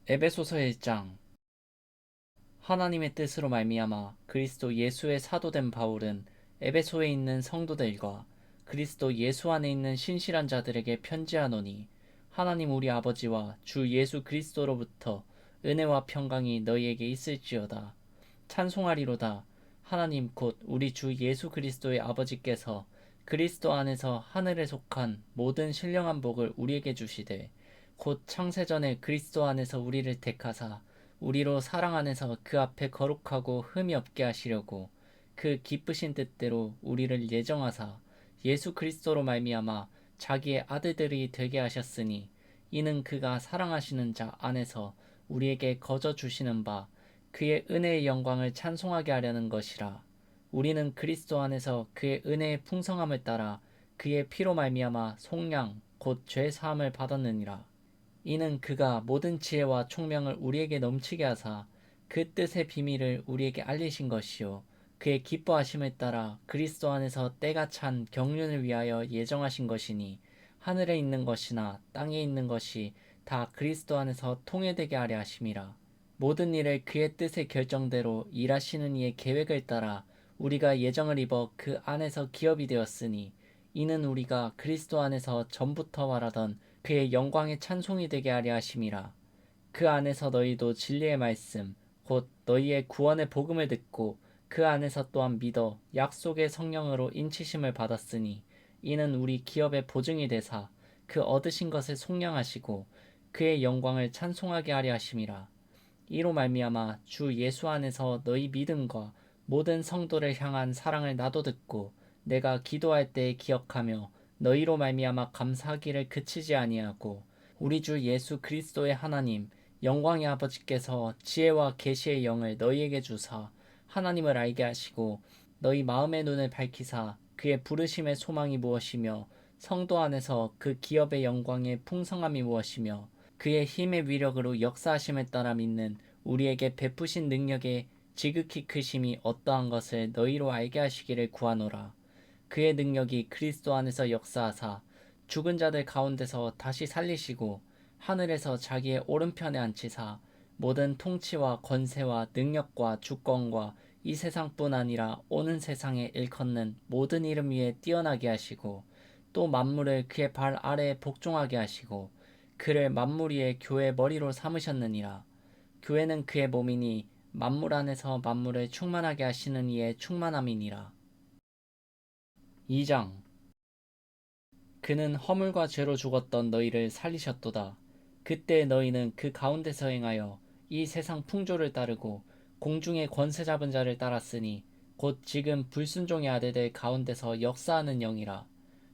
에베소서 1장. 하나님의 뜻으로 말미암아 그리스도 예수의 사도된 바울은 에베소에 있는 성도들과 그리스도 예수 안에 있는 신실한 자들에게 편지하노니, 하나님 우리 아버지와 주 예수 그리스도로부터 은혜와 평강이 너희에게 있을지어다. 찬송하리로다. 하나님 곧 우리 주 예수 그리스도의 아버지께서 그리스도 안에서 하늘에 속한 모든 신령한 복을 우리에게 주시되, 곧 창세전에 그리스도 안에서 우리를 택하사 우리로 사랑 안에서 그 앞에 거룩하고 흠이 없게 하시려고 그 기쁘신 뜻대로 우리를 예정하사 예수 그리스도로 말미암아 자기의 아들들이 되게 하셨으니, 이는 그가 사랑하시는 자 안에서 우리에게 거저 주시는 바 그의 은혜의 영광을 찬송하게 하려는 것이라. 우리는 그리스도 안에서 그의 은혜의 풍성함을 따라 그의 피로 말미암아 속량 곧 죄 사함을 받았느니라. 이는 그가 모든 지혜와 총명을 우리에게 넘치게 하사 그 뜻의 비밀을 우리에게 알리신 것이요, 그의 기뻐하심을 따라 그리스도 안에서 때가 찬 경륜을 위하여 예정하신 것이니, 하늘에 있는 것이나 땅에 있는 것이 다 그리스도 안에서 통일되게 하려 하심이라. 모든 일을 그의 뜻의 결정대로 일하시는 이의 계획을 따라 우리가 예정을 입어 그 안에서 기업이 되었으니, 이는 우리가 그리스도 안에서 전부터 말하던 그의 영광의 찬송이 되게 하려 하심이라. 그 안에서 너희도 진리의 말씀 곧 너희의 구원의 복음을 듣고 그 안에서 또한 믿어 약속의 성령으로 인치심을 받았으니, 이는 우리 기업의 보증이 되사 그 얻으신 것을 속량하시고 그의 영광을 찬송하게 하려 하심이라. 이로 말미암아 주 예수 안에서 너희 믿음과 모든 성도를 향한 사랑을 나도 듣고 내가 기도할 때에 기억하며 너희로 말미암아 감사하기를 그치지 아니하고, 우리 주 예수 그리스도의 하나님 영광의 아버지께서 지혜와 계시의 영을 너희에게 주사 하나님을 알게 하시고 너희 마음의 눈을 밝히사 그의 부르심의 소망이 무엇이며 성도 안에서 그 기업의 영광의 풍성함이 무엇이며 그의 힘의 위력으로 역사하심에 따라 믿는 우리에게 베푸신 능력의 지극히 크심이 어떠한 것을 너희로 알게 하시기를 구하노라. 그의 능력이 그리스도 안에서 역사하사 죽은 자들 가운데서 다시 살리시고 하늘에서 자기의 오른편에 앉히사 모든 통치와 권세와 능력과 주권과 이 세상뿐 아니라 오는 세상에 일컫는 모든 이름 위에 뛰어나게 하시고, 또 만물을 그의 발 아래에 복종하게 하시고 그를 만물 위의 교회의 머리로 삼으셨느니라. 교회는 그의 몸이니 만물 안에서 만물을 충만하게 하시는 이의 충만함이니라. 2장. 그는 허물과 죄로 죽었던 너희를 살리셨도다. 그때 너희는 그 가운데서 행하여 이 세상 풍조를 따르고 공중의 권세 잡은 자를 따랐으니, 곧 지금 불순종의 아들들 가운데서 역사하는 영이라.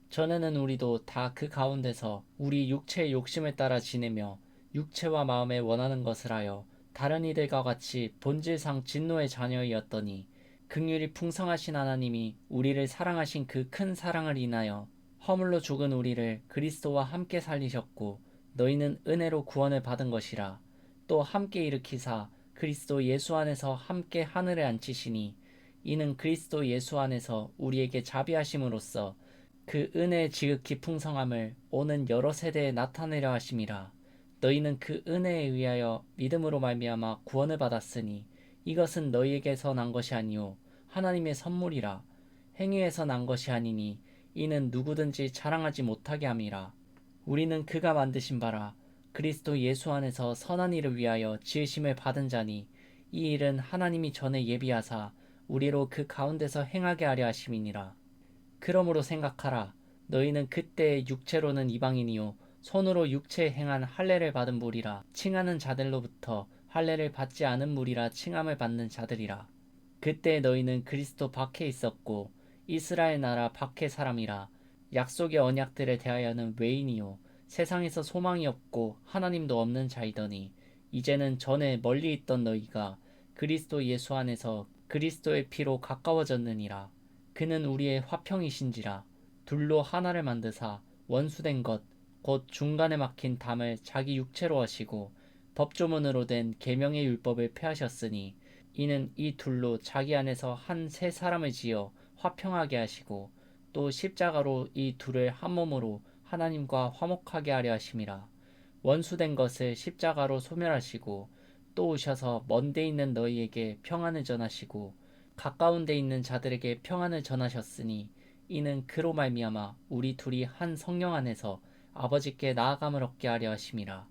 전에는 우리도 다 그 가운데서 우리 육체의 욕심을 따라 지내며 육체와 마음에 원하는 것을 하여 다른 이들과 같이 본질상 진노의 자녀이었더니, 긍휼이 풍성하신 하나님이 우리를 사랑하신 그 큰 사랑을 인하여 허물로 죽은 우리를 그리스도와 함께 살리셨고, 너희는 은혜로 구원을 받은 것이라. 또 함께 일으키사 그리스도 예수 안에서 함께 하늘에 앉히시니, 이는 그리스도 예수 안에서 우리에게 자비하심으로써 그 은혜의 지극히 풍성함을 오는 여러 세대에 나타내려 하심이라. 너희는 그 은혜에 의하여 믿음으로 말미암아 구원을 받았으니, 이것은 너희에게서 난 것이 아니요 하나님의 선물이라. 행위에서 난 것이 아니니 이는 누구든지 자랑하지 못하게 함이라. 우리는 그가 만드신 바라 그리스도 예수 안에서 선한 일을 위하여 지으심을 받은 자니, 이 일은 하나님이 전에 예비하사 우리로 그 가운데서 행하게 하려 하심이니라. 그러므로 생각하라. 너희는 그때 육체로는 이방인이요 손으로 육체에 행한 할례를 받은 무리라 칭하는 자들로부터 할례를 받지 않은 무리라 칭함을 받는 자들이라. 그때 너희는 그리스도 밖에 있었고 이스라엘 나라 밖의 사람이라. 약속의 언약들에 대하여는 외인이요 세상에서 소망이 없고 하나님도 없는 자이더니, 이제는 전에 멀리 있던 너희가 그리스도 예수 안에서 그리스도의 피로 가까워졌느니라. 그는 우리의 화평이신지라. 둘로 하나를 만드사 원수된 것 곧 중간에 막힌 담을 자기 육체로 하시고 법조문으로 된 계명의 율법을 폐하셨으니, 이는 이 둘로 자기 안에서 한 새 사람을 지어 화평하게 하시고 또 십자가로 이 둘을 한 몸으로 하나님과 화목하게 하려 하심이라. 원수된 것을 십자가로 소멸하시고 또 오셔서 먼 데 있는 너희에게 평안을 전하시고 가까운 데 있는 자들에게 평안을 전하셨으니 이는 그로 말미암아 우리 둘이 한 성령 안에서 아버지께 나아감을 얻게 하려 하심이라.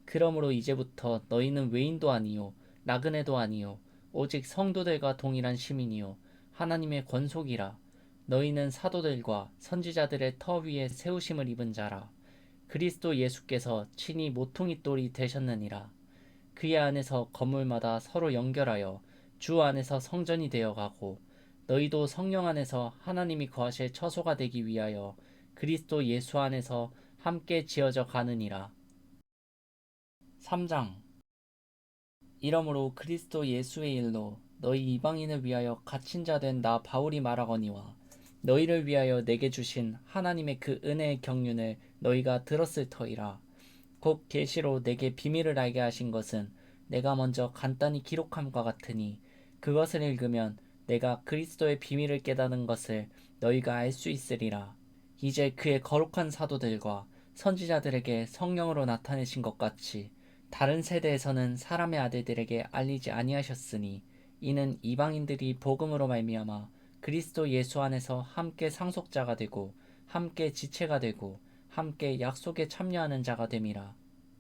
그러므로 이제부터 너희는 외인도 아니요 나그네도 아니요 오직 성도들과 동일한 시민이요 하나님의 권속이라. 너희는 사도들과 선지자들의 터 위에 세우심을 입은 자라. 그리스도 예수께서 친히 모퉁이 돌이 되셨느니라. 그의 안에서 건물마다 서로 연결하여 주 안에서 성전이 되어가고 너희도 성령 안에서 하나님이 거하실 처소가 되기 위하여 그리스도 예수 안에서 함께 지어져 가느니라. 3장. 이러므로 그리스도 예수의 일로 너희 이방인을 위하여 갇힌 자 된 나 바울이 말하거니와 너희를 위하여 내게 주신 하나님의 그 은혜의 경륜을 너희가 들었을 터이라. 곧 계시로 내게 비밀을 알게 하신 것은 내가 먼저 간단히 기록함과 같으니 그것을 읽으면 내가 그리스도의 비밀을 깨닫는 것을 너희가 알 수 있으리라. 이제 그의 거룩한 사도들과 선지자들에게 성령으로 나타내신 것 같이 다른 세대에서는 사람의 아들들에게 알리지 아니하셨으니 이는 이방인들이 복음으로 말미암아 그리스도 예수 안에서 함께 상속자가 되고 함께 지체가 되고 함께 약속에 참여하는 자가 됨이라.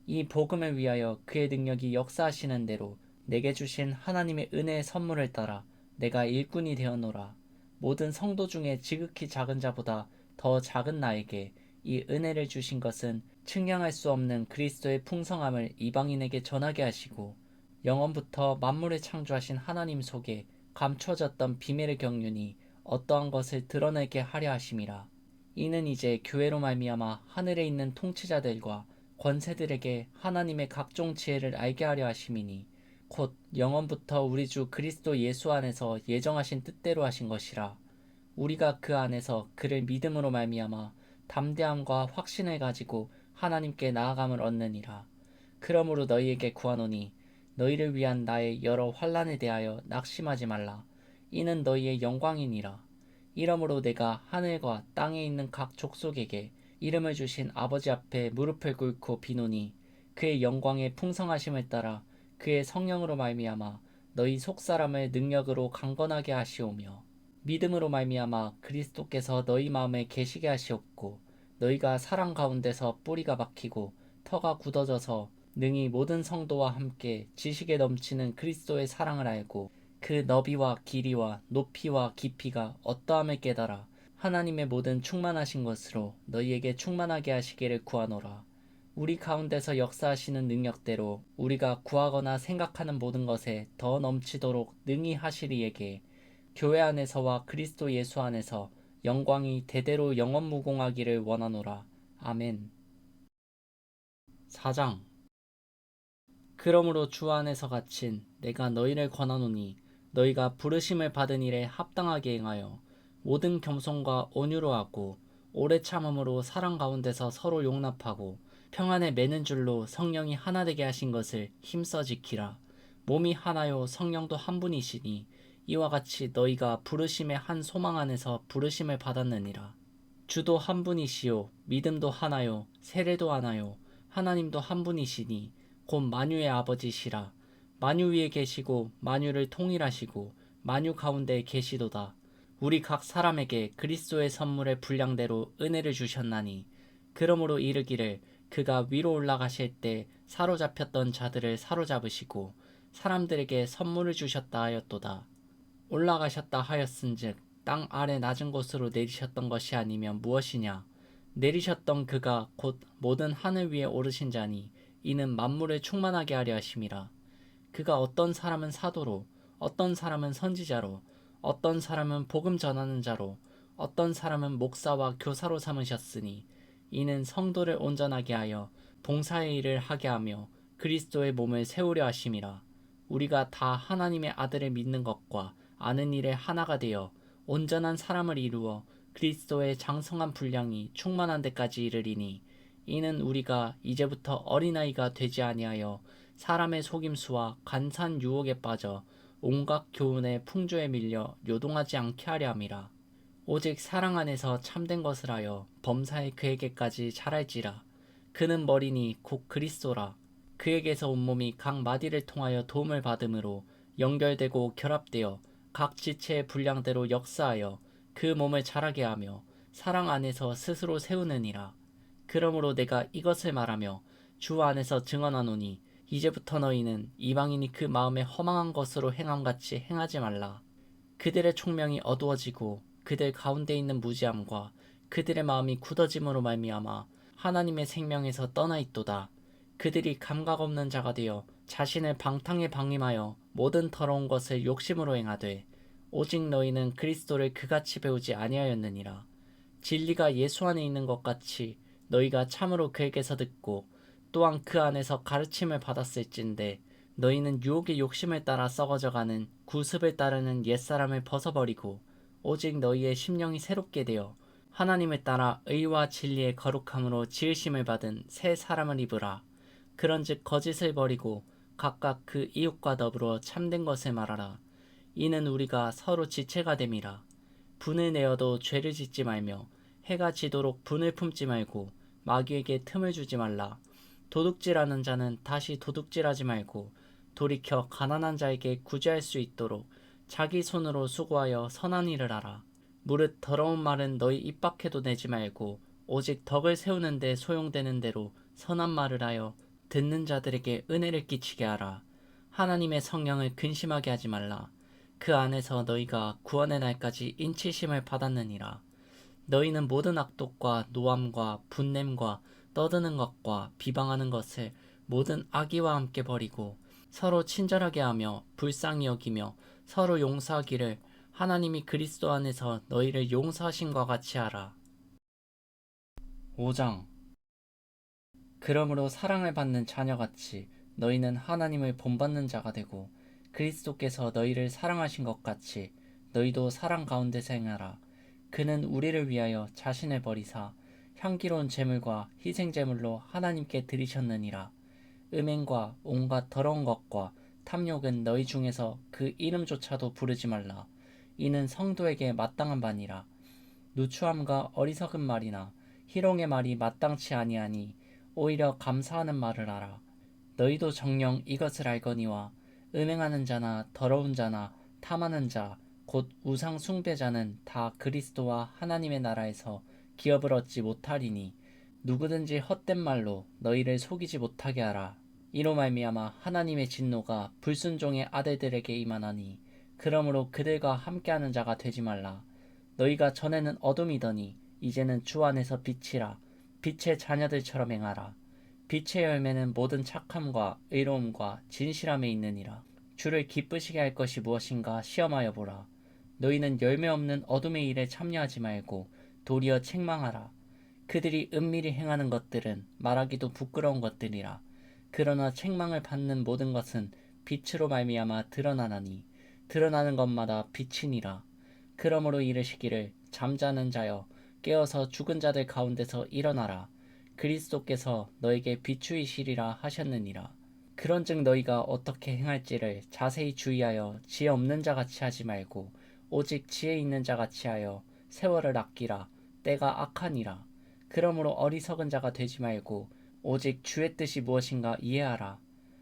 이 복음을 위하여 그의 능력이 역사하시는 대로 내게 주신 하나님의 은혜의 선물을 따라 내가 일꾼이 되었노라. 모든 성도 중에 지극히 작은 자보다 더 작은 나에게 이 은혜를 주신 것은 측량할 수 없는 그리스도의 풍성함을 이방인에게 전하게 하시고 영원부터 만물을 창조하신 하나님 속에 감춰졌던 비밀의 경륜이 어떠한 것을 드러내게 하려 하심이라. 이는 이제 교회로 말미암아 하늘에 있는 통치자들과 권세들에게 하나님의 각종 지혜를 알게 하려 하심이니 곧 영원부터 우리 주 그리스도 예수 안에서 예정하신 뜻대로 하신 것이라. 우리가 그 안에서 그를 믿음으로 말미암아 담대함과 확신을 가지고 하나님께 나아감을 얻느니라. 그러므로 너희에게 구하노니 너희를 위한 나의 여러 환난에 대하여 낙심하지 말라. 이는 너희의 영광이니라. 이러므로 내가 하늘과 땅에 있는 각 족속에게 이름을 주신 아버지 앞에 무릎을 꿇고 비노니 그의 영광의 풍성하심을 따라 그의 성령으로 말미암아 너희 속사람을 능력으로 강건하게 하시오며 믿음으로 말미암아 그리스도께서 너희 마음에 계시게 하시옵고 너희가 사랑 가운데서 뿌리가 박히고 터가 굳어져서 능히 모든 성도와 함께 지식에 넘치는 그리스도의 사랑을 알고 그 너비와 길이와 높이와 깊이가 어떠함을 깨달아 하나님의 모든 충만하신 것으로 너희에게 충만하게 하시기를 구하노라. 우리 가운데서 역사하시는 능력대로 우리가 구하거나 생각하는 모든 것에 더 넘치도록 능히 하시리에게 교회 안에서와 그리스도 예수 안에서 영광이 대대로 영원무궁하기를 원하노라. 아멘. 4장. 그러므로 주 안에서 갇힌 내가 너희를 권하노니 너희가 부르심을 받은 일에 합당하게 행하여 모든 겸손과 온유로 하고 오래 참음으로 사랑 가운데서 서로 용납하고 평안에 매는 줄로 성령이 하나 되게 하신 것을 힘써 지키라. 몸이 하나요 성령도 한 분이시니 이와 같이 너희가 부르심의 한 소망 안에서 부르심을 받았느니라. 주도 한 분이시요 믿음도 하나요 세례도 하나요 하나님도 한 분이시니 곧 만유의 아버지시라. 만유 위에 계시고 만유를 통일하시고 만유 가운데 계시도다. 우리 각 사람에게 그리스도의 선물의 분량대로 은혜를 주셨나니 그러므로 이르기를 그가 위로 올라가실 때 사로잡혔던 자들을 사로잡으시고 사람들에게 선물을 주셨다 하였도다. 올라가셨다 하였은즉 땅 아래 낮은 곳으로 내리셨던 것이 아니면 무엇이냐. 내리셨던 그가 곧 모든 하늘 위에 오르신 자니 이는 만물을 충만하게 하려 하심이라. 그가 어떤 사람은 사도로 어떤 사람은 선지자로 어떤 사람은 복음 전하는 자로 어떤 사람은 목사와 교사로 삼으셨으니 이는 성도를 온전하게 하여 봉사의 일을 하게 하며 그리스도의 몸을 세우려 하심이라. 우리가 다 하나님의 아들을 믿는 것과 아는 일에 하나가 되어 온전한 사람을 이루어 그리스도의 장성한 분량이 충만한 데까지 이르리니 이는 우리가 이제부터 어린아이가 되지 아니하여 사람의 속임수와 간사한 유혹에 빠져 온갖 교훈의 풍조에 밀려 요동하지 않게 하려 함이라. 오직 사랑 안에서 참된 것을 하여 범사의 그에게까지 자랄지라. 그는 머리니 곧 그리스도라. 그에게서 온몸이 각 마디를 통하여 도움을 받음으로 연결되고 결합되어 각 지체의 분량대로 역사하여 그 몸을 자라게 하며 사랑 안에서 스스로 세우느니라. 그러므로 내가 이것을 말하며 주 안에서 증언하노니 이제부터 너희는 이방인이 그 마음에 허망한 것으로 행함같이 행하지 말라. 그들의 총명이 어두워지고 그들 가운데 있는 무지함과 그들의 마음이 굳어짐으로 말미암아 하나님의 생명에서 떠나 있도다. 그들이 감각 없는 자가 되어 자신을 방탕에 방임하여 모든 더러운 것을 욕심으로 행하되 오직 너희는 그리스도를 그같이 배우지 아니하였느니라. 진리가 예수 안에 있는 것 같이 너희가 참으로 그에게서 듣고 또한 그 안에서 가르침을 받았을진데 너희는 유혹의 욕심을 따라 썩어져가는 구습을 따르는 옛사람을 벗어버리고 오직 너희의 심령이 새롭게 되어 하나님을 따라 의와 진리의 거룩함으로 지으심을 받은 새 사람을 입으라. 그런즉 거짓을 버리고 각각 그 이웃과 더불어 참된 것을 말하라. 이는 우리가 서로 지체가 됨이라. 분을 내어도 죄를 짓지 말며 해가 지도록 분을 품지 말고 마귀에게 틈을 주지 말라. 도둑질하는 자는 다시 도둑질하지 말고 돌이켜 가난한 자에게 구제할 수 있도록 자기 손으로 수고하여 선한 일을 하라. 무릇 더러운 말은 너희 입 밖에도 내지 말고 오직 덕을 세우는 데 소용되는 대로 선한 말을 하여 듣는 자들에게 은혜를 끼치게 하라. 하나님의 성령을 근심하게 하지 말라. 그 안에서 너희가 구원의 날까지 인치심을 받았느니라. 너희는 모든 악독과 노함과 분냄과 떠드는 것과 비방하는 것을 모든 악의와 함께 버리고 서로 친절하게 하며 불쌍히 여기며 서로 용서하기를 하나님이 그리스도 안에서 너희를 용서하신 것 같이 하라. 5장. 그러므로 사랑을 받는 자녀같이 너희는 하나님을 본받는 자가 되고 그리스도께서 너희를 사랑하신 것 같이 너희도 사랑 가운데서 행하라. 그는 우리를 위하여 자신을 버리사 향기로운 제물과 희생제물로 하나님께 드리셨느니라. 음행과 온갖 더러운 것과 탐욕은 너희 중에서 그 이름조차도 부르지 말라. 이는 성도에게 마땅한 바니라. 누추함과 어리석은 말이나 희롱의 말이 마땅치 아니하니 오히려 감사하는 말을 하라. 너희도 정녕 이것을 알거니와 음행하는 자나 더러운 자나 탐하는 자 곧 우상 숭배자는 다 그리스도와 하나님의 나라에서 기업을 얻지 못하리니 누구든지 헛된 말로 너희를 속이지 못하게 하라. 이로 말미암아 하나님의 진노가 불순종의 아들들에게 임하나니 그러므로 그들과 함께하는 자가 되지 말라. 너희가 전에는 어둠이더니 이제는 주 안에서 빛이라. 빛의 자녀들처럼 행하라. 빛의 열매는 모든 착함과 의로움과 진실함에 있느니라. 주를 기쁘시게 할 것이 무엇인가 시험하여 보라. 너희는 열매 없는 어둠의 일에 참여하지 말고 도리어 책망하라. 그들이 은밀히 행하는 것들은 말하기도 부끄러운 것들이라. 그러나 책망을 받는 모든 것은 빛으로 말미암아 드러나나니 드러나는 것마다 빛이니라. 그러므로 이르시기를 잠자는 자여 깨어서 죽은 자들 가운데서 일어나라. 그리스도께서 너에게 비추이시리라 하셨느니라. 그런즉 너희가 어떻게 행할지를 자세히 주의하여 지혜 없는 자같이 하지 말고 오직 지혜 있는 자같이 하여 세월을 아끼라. 때가 악하니라. 그러므로 어리석은 자가 되지 말고 오직 주의 뜻이 무엇인가 이해하라.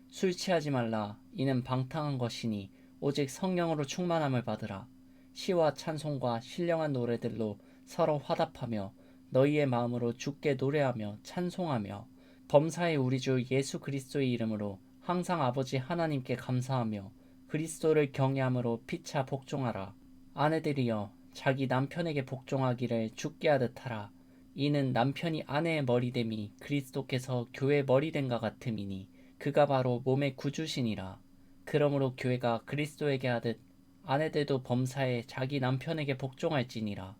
술 취하지 말라. 이는 방탕한 것이니 오직 성령으로 충만함을 받으라. 시와 찬송과 신령한 노래들로 서로 화답하며 너희의 마음으로 주께 노래하며 찬송하며 범사의 우리 주 예수 그리스도의 이름으로 항상 아버지 하나님께 감사하며 그리스도를 경외함으로 피차 복종하라. 아내들이여 자기 남편에게 복종하기를 주께 하듯 하라. 이는 남편이 아내의 머리됨이 그리스도께서 교회의 머리됨과 같음이니 그가 바로 몸의 구주시니라. 그러므로 교회가 그리스도에게 하듯 아내들도 범사에 자기 남편에게 복종할지니라.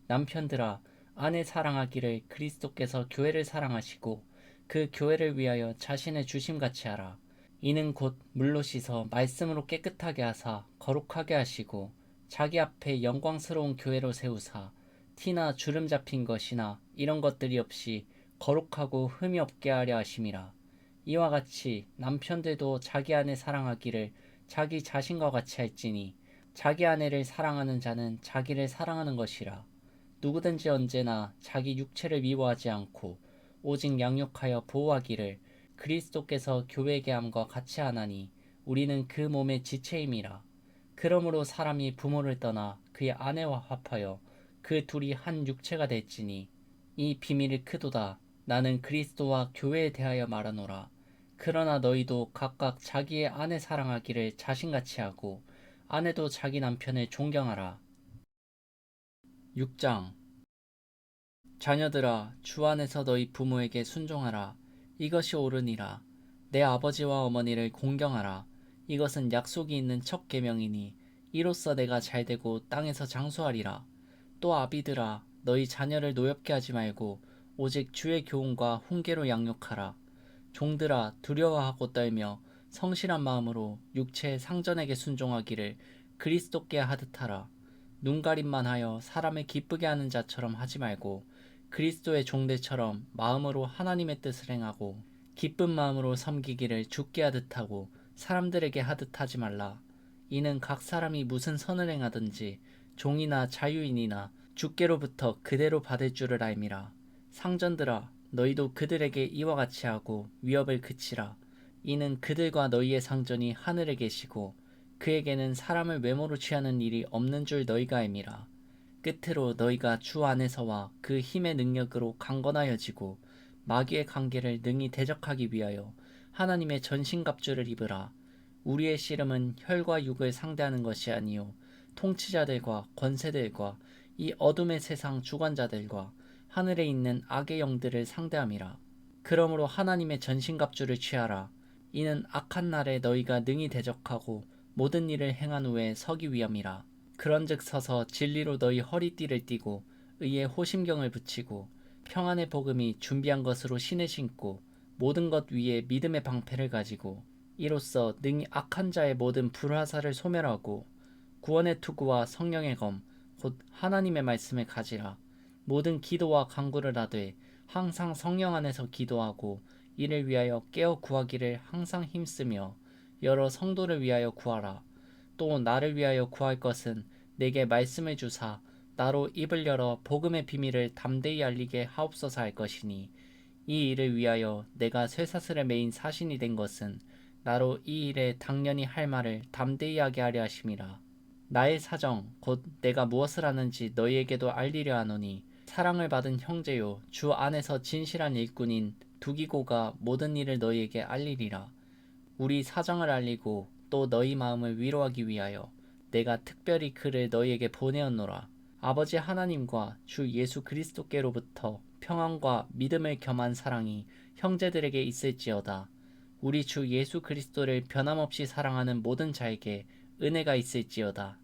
남편들아 아내 사랑하기를 그리스도께서 교회를 사랑하시고 그 교회를 위하여 자신의 주심같이 하라. 이는 곧 물로 씻어 말씀으로 깨끗하게 하사 거룩하게 하시고 자기 앞에 영광스러운 교회로 세우사 티나 주름 잡힌 것이나 이런 것들이 없이 거룩하고 흠이 없게 하려 하심이라. 이와 같이 남편들도 자기 아내 사랑하기를 자기 자신과 같이 할지니 자기 아내를 사랑하는 자는 자기를 사랑하는 것이라. 누구든지 언제나 자기 육체를 미워하지 않고 오직 양육하여 보호하기를 그리스도께서 교회에게 함과 같이 하나니 우리는 그 몸의 지체임이라. 그러므로 사람이 부모를 떠나 그의 아내와 합하여 그 둘이 한 육체가 됐지니 이 비밀이 크도다. 나는 그리스도와 교회에 대하여 말하노라. 그러나 너희도 각각 자기의 아내 사랑하기를 자신같이 하고 아내도 자기 남편을 존경하라. 6장. 자녀들아, 주 안에서 너희 부모에게 순종하라. 이것이 옳으니라. 내 아버지와 어머니를 공경하라. 이것은 약속이 있는 첫 계명이니 이로써 내가 잘되고 땅에서 장수하리라. 또 아비들아, 너희 자녀를 노엽게 하지 말고 오직 주의 교훈과 훈계로 양육하라. 종들아, 두려워하고 떨며 성실한 마음으로 육체의 상전에게 순종하기를 그리스도께 하듯 하라. 눈가림만 하여 사람을 기쁘게 하는 자처럼 하지 말고 그리스도의 종들처럼 마음으로 하나님의 뜻을 행하고 기쁜 마음으로 섬기기를 주께 하듯 하고 사람들에게 하듯 하지 말라. 이는 각 사람이 무슨 선을 행하든지 종이나 자유인이나 주께로부터 그대로 받을 줄을 알미라. 상전들아, 너희도 그들에게 이와 같이 하고 위협을 그치라. 이는 그들과 너희의 상전이 하늘에 계시고 그에게는 사람을 외모로 취하는 일이 없는 줄 너희가 알미라. 끝으로 너희가 주 안에서와 그 힘의 능력으로 강건하여지고 마귀의 관계를 능히 대적하기 위하여 하나님의 전신갑주를 입으라. 우리의 씨름은 혈과 육을 상대하는 것이 아니요 통치자들과 권세들과 이 어둠의 세상 주관자들과 하늘에 있는 악의 영들을 상대함이라. 그러므로 하나님의 전신갑주를 취하라. 이는 악한 날에 너희가 능히 대적하고 모든 일을 행한 후에 서기 위함이라. 그런즉 서서 진리로 너희 허리띠를 띠고 의의 호심경을 붙이고 평안의 복음이 준비한 것으로 신을 신고 모든 것 위에 믿음의 방패를 가지고 이로써 능히 악한 자의 모든 불화살을 소멸하고 구원의 투구와 성령의 검 곧 하나님의 말씀을 가지라. 모든 기도와 간구를 하되 항상 성령 안에서 기도하고 이를 위하여 깨어 구하기를 항상 힘쓰며 여러 성도를 위하여 구하라. 또 나를 위하여 구할 것은 내게 말씀을 주사 나로 입을 열어 복음의 비밀을 담대히 알리게 하옵소서 할 것이니 이 일을 위하여 내가 쇠사슬에 매인 사신이 된 것은 나로 이 일에 당연히 할 말을 담대히 하게 하려 하심이라. 나의 사정 곧 내가 무엇을 하는지 너희에게도 알리려 하노니 사랑을 받은 형제요 주 안에서 진실한 일꾼인 두기고가 모든 일을 너희에게 알리리라. 우리 사정을 알리고 또 너희 마음을 위로하기 위하여 내가 특별히 그를 너희에게 보내었노라. 아버지 하나님과 주 예수 그리스도께로부터 평안과 믿음을 겸한 사랑이 형제들에게 있을지어다. 우리 주 예수 그리스도를 변함없이 사랑하는 모든 자에게 은혜가 있을지어다.